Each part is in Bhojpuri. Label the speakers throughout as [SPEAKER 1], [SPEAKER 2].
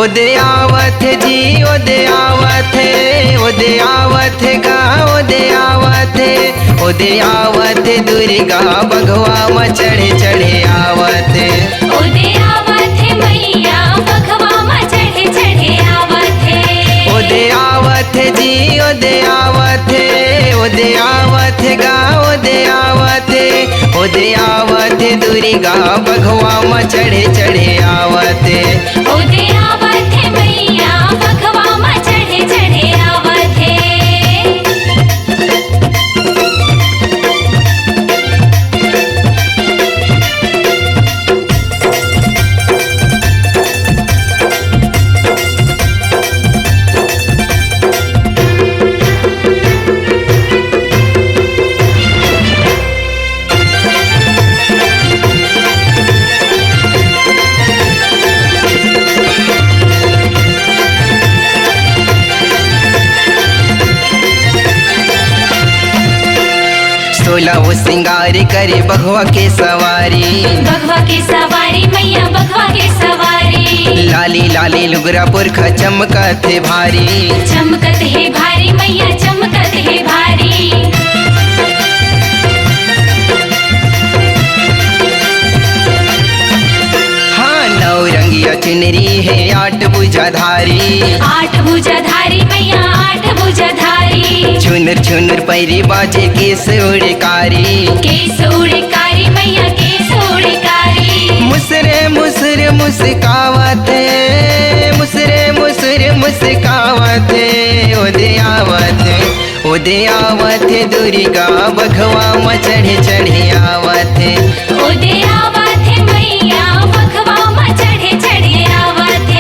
[SPEAKER 1] ओदे आवत जी ओदे आवत गा ओदे आवत दुर्गा बघवा में चढ़े चढ़े आवत
[SPEAKER 2] ओदे आवत मैया बघवा में चढ़े चढ़े आवत
[SPEAKER 1] ओदे आवत जी ओदे आवत गा ओदे आवत दुर्गा बघवा में चढ़े चढ़े आवत
[SPEAKER 2] ओदे आवत मैया बघवा में चढ़े चढ़े आवत
[SPEAKER 1] सोलह वो सिंगार करे बघवा के सवारी
[SPEAKER 2] मैया बघवा के सवारी
[SPEAKER 1] लाली लाली लुगरा पुरखा चमकत है भारी
[SPEAKER 2] चमकत है भारी मैया चमकत है भारी
[SPEAKER 1] हाँ नौ रंगिया चुनरी है 8 भुजाधारी
[SPEAKER 2] मैया 8 भुजाधारी
[SPEAKER 1] छुनर छुनर पैरी बाजे केस उड़कारी
[SPEAKER 2] मैया केस उड़कारी
[SPEAKER 1] मुसरे मुसरे मुस्कावत ओदे आवत दुर्गा बघवा में चढ़े चढ़े आवत
[SPEAKER 2] ओदे आवत मैया बघवा में चढ़े चढ़े आवत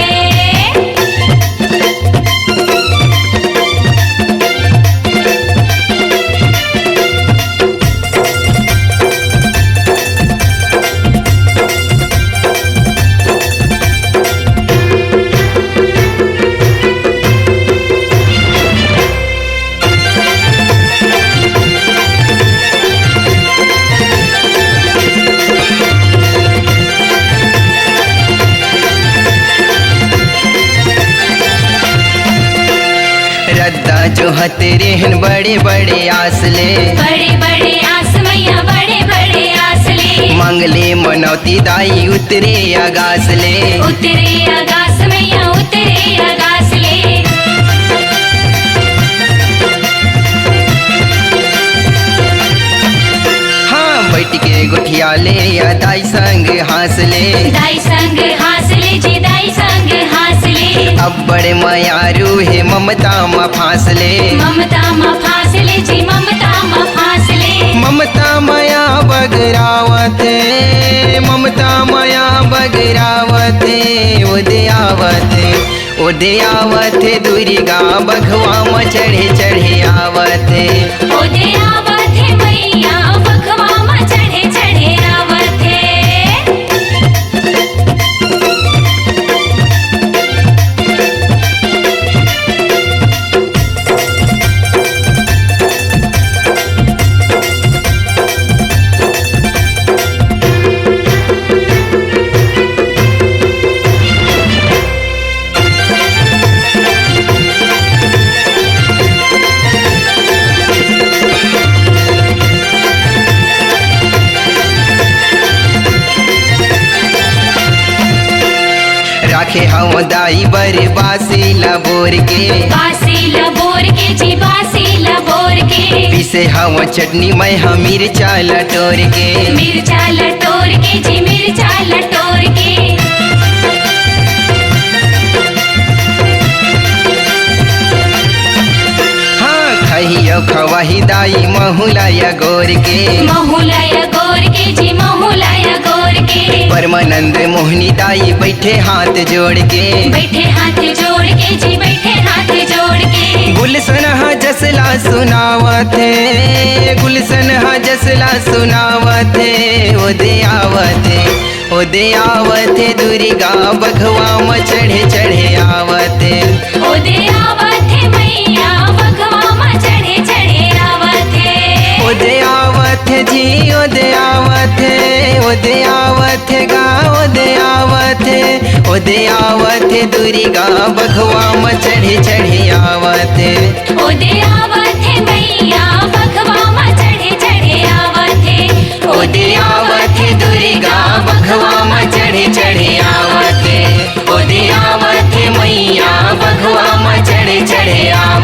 [SPEAKER 1] रद्दा जो हतेरे हन बड़े बड़े आसले
[SPEAKER 2] मैया बड़े आसले
[SPEAKER 1] मंगले मनौती दाई उतरे अगासले
[SPEAKER 2] आगास मैया उतरे आगासले
[SPEAKER 1] हाँ बैठ के गुठिया ले या दाई संग हासले
[SPEAKER 2] दाई संग हासले जी दाई संग हासले
[SPEAKER 1] अब बड़े मायारू है ममता मा फासले
[SPEAKER 2] ममता मा फासले जी ममता मा फासले
[SPEAKER 1] ममता माया बगरावत ओदे आवत दुर्गा बघवा में चढ़े चढ़े आवत
[SPEAKER 2] ओदे आवत मैया बघवा में चढ़े चढ़े आवत
[SPEAKER 1] राखे हम दाई बर बासीला बोर के पीसे हम चटनी में हम मिर्चा लटोर के
[SPEAKER 2] जी मिर्चा लटोर के
[SPEAKER 1] हाँ खहियो खवाही दाई महुलाया गोर के
[SPEAKER 2] जी महुलाया गोर के
[SPEAKER 1] परमानंद मोहनी दाई बैठे हाथ जोड़ के
[SPEAKER 2] जी बैठे हाथ जोड़ के
[SPEAKER 1] गुलशन जसला सुनावत ओदे आवत दुर्गा बघवा में चढ़े चढ़े आवत
[SPEAKER 2] ओदे आवत मैया बघवा में चढ़े चढ़े आवत
[SPEAKER 1] ओदे आवत जी ओदे आवत गा ओदे आवत दुर्गा बघवा म चढ़े चढ़े आवत
[SPEAKER 2] ओदे आवत है मैया बघवा मा चढ़े चढ़े आवत है
[SPEAKER 1] ओदे आवत दुर्गा बघवा म चढ़े चढ़े आवत ओदे आवत मैया बघवा म चढ़े चढ़े आवत